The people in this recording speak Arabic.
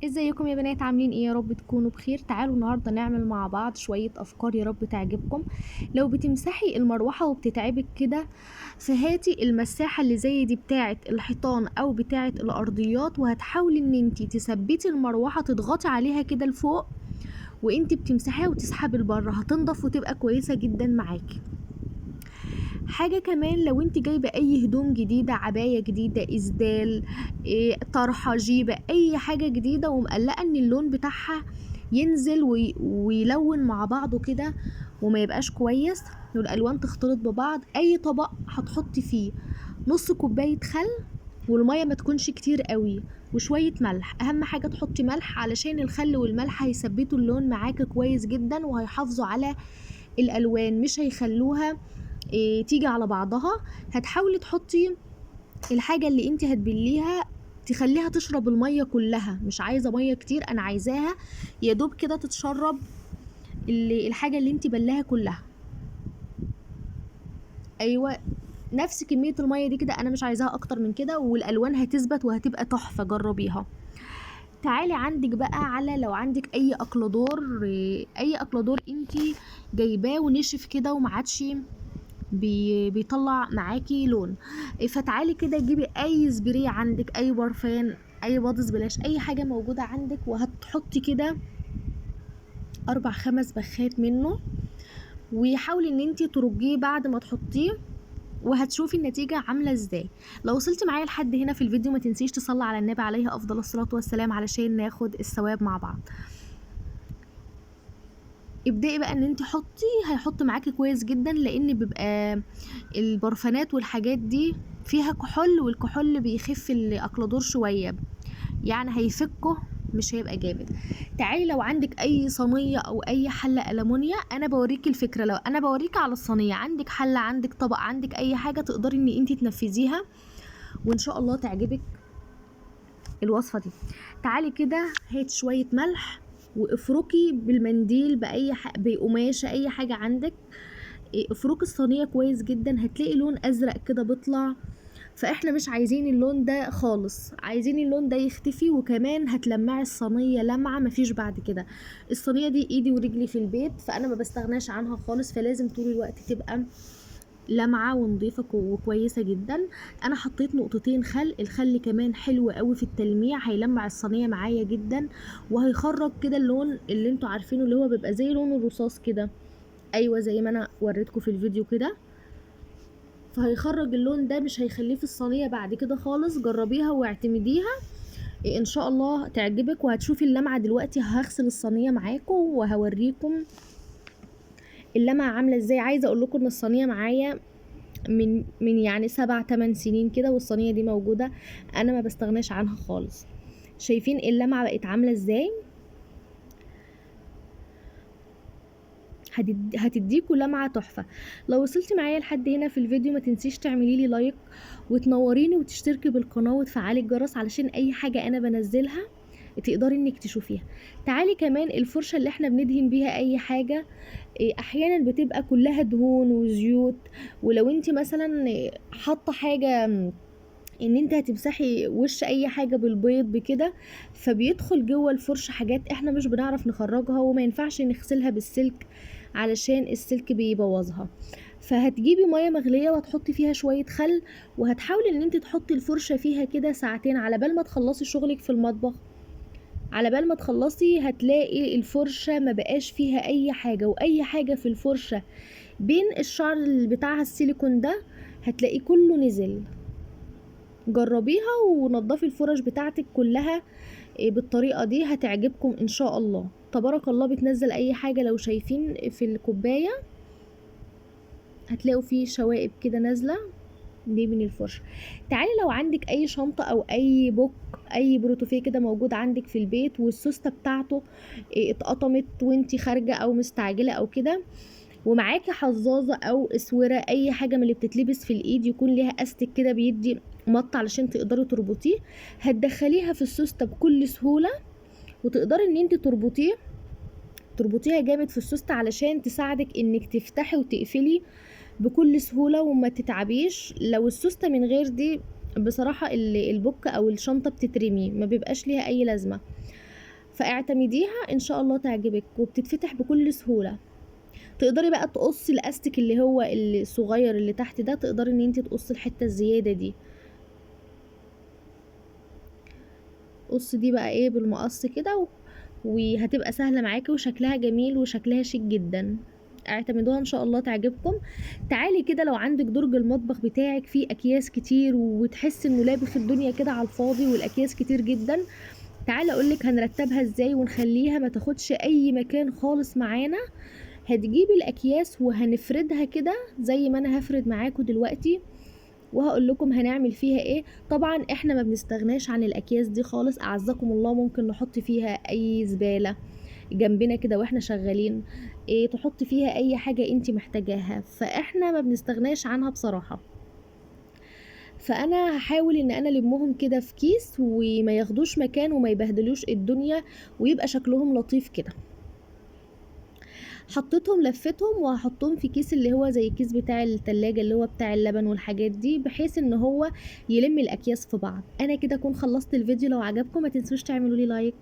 ازيكم يا بنات؟ عاملين ايه؟ يا رب تكونوا بخير. تعالوا النهارده نعمل مع بعض شويه افكار يا رب تعجبكم. لو بتمسحي المروحه وبتتعبك كده، فهاتي المساحه اللي زي دي بتاعه الحيطان او بتاعه الارضيات، وهتحاولي ان انتي تثبتي المروحه، تضغطي عليها كده لفوق وانتي بتمسحيها وتسحبي لبره، هتنضف وتبقى كويسه جدا معاكي. حاجة كمان، لو انت جايبة اي هدوم جديدة، عباية جديدة، اسدال، طرحة، جيبة، اي حاجة جديدة ومقلقة ان اللون بتاعها ينزل ويلون مع بعضه كده وما يبقاش كويس والالوان تختلط ببعض، اي طبق هتحطي فيه نص كوباية خل، والمية ما تكونش كتير قوي، وشوية ملح. اهم حاجة تحطي ملح علشان الخل والملح هيثبتوا اللون معاك كويس جدا وهيحافظوا على الالوان، مش هيخلوها تيجي على بعضها. هتحاولي تحطي الحاجة اللي انت هتبليها تخليها تشرب المية كلها، مش عايزة مية كتير، انا عايزاها يا دوب كده تتشرب الحاجة اللي انت بلاها كلها. ايوه، نفس كمية المية دي كده، انا مش عايزاها اكتر من كده، والالوان هتثبت وهتبقى تحفة، جربيها. تعالي عندك بقى على، لو عندك اي اكلادور، اي اكلادور انتي جايباه ونشف كده ومعادش بيطلع معاكي لون، فتعالي كده جيبي اي سبراي عندك، اي برفان، اي بادز بلاش، اي حاجه موجوده عندك، وهتحطي كده 4 5 بخات منه، وحاولي ان انتي ترجيه بعد ما تحطيه، وهتشوفي النتيجة عاملة ازاي. لو وصلتي معايا لحد هنا في الفيديو، ما تنسيش تصلي على النبي عليه افضل الصلاة والسلام علشان ناخد الثواب مع بعض. ابدأي بقى ان انت حطي، هيحط معاكي كويس جدا، لان بيبقى البرفانات والحاجات دي فيها كحول، والكحول بيخف الاكلادور شويه، يعني هيفكه، مش هيبقى جامد. تعالي لو عندك اي صينيه او اي حله المونيا، انا بوريكي الفكره، لو انا بوريكي على الصينيه، عندك حله، عندك طبق، عندك اي حاجه تقدري ان انت تنفذيها، وان شاء الله تعجبك الوصفه دي. تعالي كده هات شويه ملح وافركي بالمنديل بقماشه، اي حاجه عندك، افركي الصينيه كويس جدا، هتلاقي لون ازرق كده بيطلع، فاحنا مش عايزين اللون ده خالص، عايزين اللون ده يختفي، وكمان هتلمعي الصينيه لمعه مفيش بعد كده. الصينيه دي ايدي ورجلي في البيت، فانا ما بستغناش عنها خالص، فلازم طول الوقت تبقى لمعه ونظيفه وكويسه جدا. انا حطيت نقطتين خل، الخل كمان حلو قوي في التلميع، هيلمع الصينيه معايا جدا، وهيخرج كده اللون اللي انتوا عارفينه، اللي هو بيبقى زي لون الرصاص كده، ايوه زي ما انا وريتكم في الفيديو كده، فهيخرج اللون ده، مش هيخليه في الصينيه بعد كده خالص. جربيها واعتمديها، ان شاء الله تعجبك، وهتشوفي اللمعه. دلوقتي هغسل الصينيه معاكم وهوريكم اللمعه عامله ازاي. عايزه اقول لكم ان الصينيه معايا من يعني 7 8 سنين كده، والصينيه دي موجوده، انا ما بستغناش عنها خالص. شايفين اللمعه بقت عامله ازاي؟ هتديكوا لمعة تحفة. لو وصلتي معايا لحد هنا في الفيديو، ما تنسيش تعملي لي لايك وتنوريني وتشتركي بالقناة وتفعلي الجرس علشان اي حاجة انا بنزلها تقدري انك تشوفيها. تعالي كمان الفرشة اللي احنا بندهن بيها اي حاجة، احيانا بتبقى كلها دهون وزيوت، ولو انت مثلا حاطة حاجة ان انت هتمسحي وش اي حاجة بالبيض بكده، فبيدخل جوه الفرشة حاجات احنا مش بنعرف نخرجها، وما ينفعش نغسلها بالسلك علشان السلك بيبوظها. فهتجيبي مية مغلية وهتحطي فيها شوية خل، وهتحاولي ان انت تحطي الفرشة فيها كده ساعتين على بال ما تخلصي شغلك في المطبخ. على بال ما تخلصي هتلاقي الفرشة ما بقاش فيها اي حاجة، واي حاجة في الفرشة بين الشعر اللي بتاعها السيليكون ده هتلاقيه كله نزل. جربيها ونضفي الفرش بتاعتك كلها بالطريقة دي، هتعجبكم ان شاء الله. تبارك الله بتنزل اي حاجة، لو شايفين في الكوباية هتلاقوا فيه شوائب كده نازلة دي من الفرشة. تعالي لو عندك اي شنطة او اي بوك، اي بروتوفيه كده موجود عندك في البيت، والسوستة بتاعته اتقطمت وانتي خارجة او مستعجلة او كده، ومعاكي حظاظة او اسورة، اي حاجة من اللي بتتلبس في الايد يكون ليها استك كده بيدي مط علشان تقدري تربطيه، هتدخليها في السوستة بكل سهولة، وتقدري ان انت تربطيها جامد في السوستة علشان تساعدك انك تفتحي وتقفلي بكل سهولة وما تتعبيش. لو السوستة من غير دي، بصراحة البوك او الشنطة بتترمي، ما بيبقاش ليها اي لازمة. فاعتمديها ان شاء الله تعجبك، وبتتفتح بكل سهولة. تقدري بقى تقصي الاستك اللي هو الصغير اللي تحت ده، تقدري ان انت تقصي الحتة الزيادة دي. قص دي بقى ايه بالمقص كده وهتبقى سهلة معاكي وشكلها جميل وشكلها شيك جدا. اعتمدوها ان شاء الله تعجبكم. تعالي كده لو عندك درج المطبخ بتاعك فيه اكياس كتير وتحسي انه لابخ الدنيا كده على الفاضي والاكياس كتير جدا، تعالي اقولك هنرتبها ازاي ونخليها ما تاخدش اي مكان خالص معانا. هتجيبي الاكياس وهنفردها كده زي ما انا هفرد معاكم دلوقتي، وهقول لكم هنعمل فيها ايه. طبعا احنا ما بنستغناش عن الاكياس دي خالص، اعزكم الله. ممكن نحط فيها اي زبالة جنبنا كده واحنا شغالين، إيه تحط فيها اي حاجة انت محتاجاها، فاحنا ما بنستغناش عنها بصراحة. فانا هحاول ان انا لمهم كده في كيس وما ياخدوش مكان وما يبهدلوش الدنيا، ويبقى شكلهم لطيف كده. حطيتهم لفتهم وهحطهم في كيس اللي هو زي كيس بتاع التلاجة اللي هو بتاع اللبن والحاجات دي، بحيث ان هو يلم الاكياس في بعض. انا كده اكون خلصت الفيديو. لو عجبكم ما تنسوش تعملوا لي لايك.